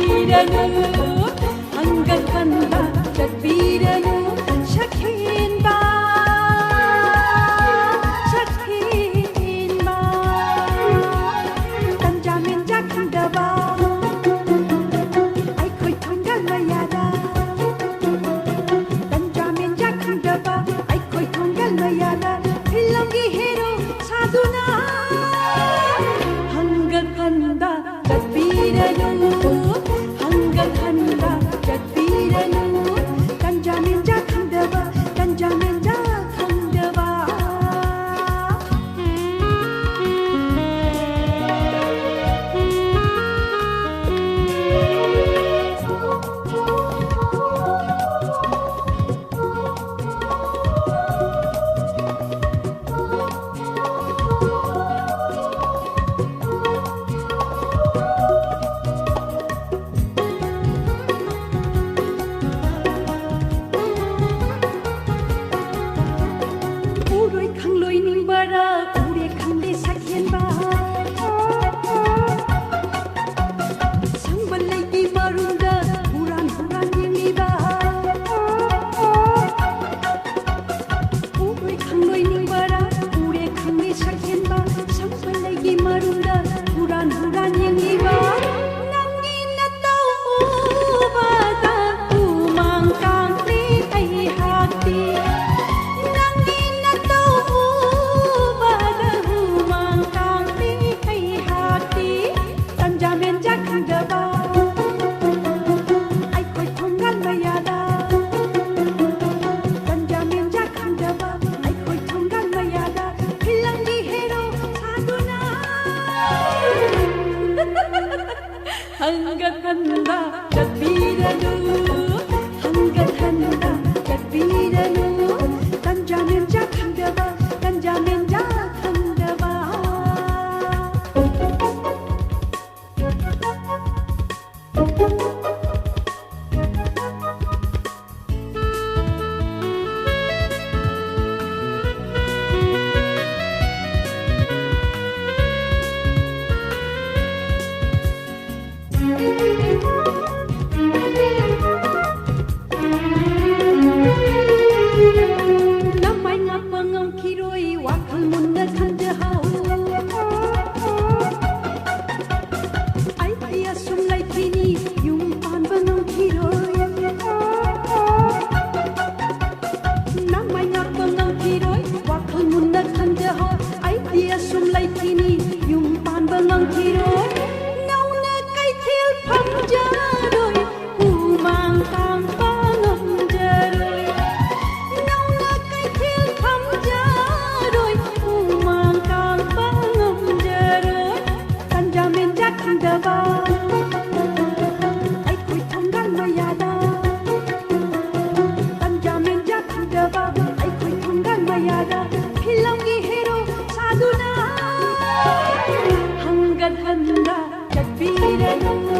ꯆꯠꯄꯤꯔꯅꯨ ꯍꯟꯒꯠ ꯍꯟꯗ ꯆꯠꯄꯤꯔꯅꯨ ꯁꯈꯤꯟꯕ ꯁꯈꯤꯟꯕ ꯇꯟꯖꯥ ꯃꯦꯟꯖꯥ ꯈꯪꯗꯕ ꯑꯩꯈꯣꯏ ꯊꯣꯡꯒꯥꯜ ꯃꯌꯥꯗ ꯇꯟꯖꯥ ꯃꯦꯟꯖꯥ ꯈꯪꯗꯕ ꯑꯩꯈꯣꯏ ꯊꯣꯡꯒꯥꯜ ꯃꯌꯥꯗ ꯐꯤꯂꯝꯒꯤ ꯍꯦꯔꯣ ꯁꯥꯗꯨꯅ ꯍꯟꯒꯠ ꯍꯟꯗ ꯆꯠꯄꯤꯔꯅꯨ ꯍꯟꯒꯠ ꯍꯟꯗ ꯆꯠꯄꯤꯔꯅꯨ ꯇꯟꯖꯥ ꯃꯦꯟꯖꯥ ꯈꯪꯗꯕ ꯇꯟꯖꯥ ꯃꯦꯟꯖꯥ ꯈꯪꯗꯕ Hanggat handa chadbiranu Hanggat handa chadbiranu Tanja menja khandaba Tanja menja khandaba Hanggat handa chadbiranu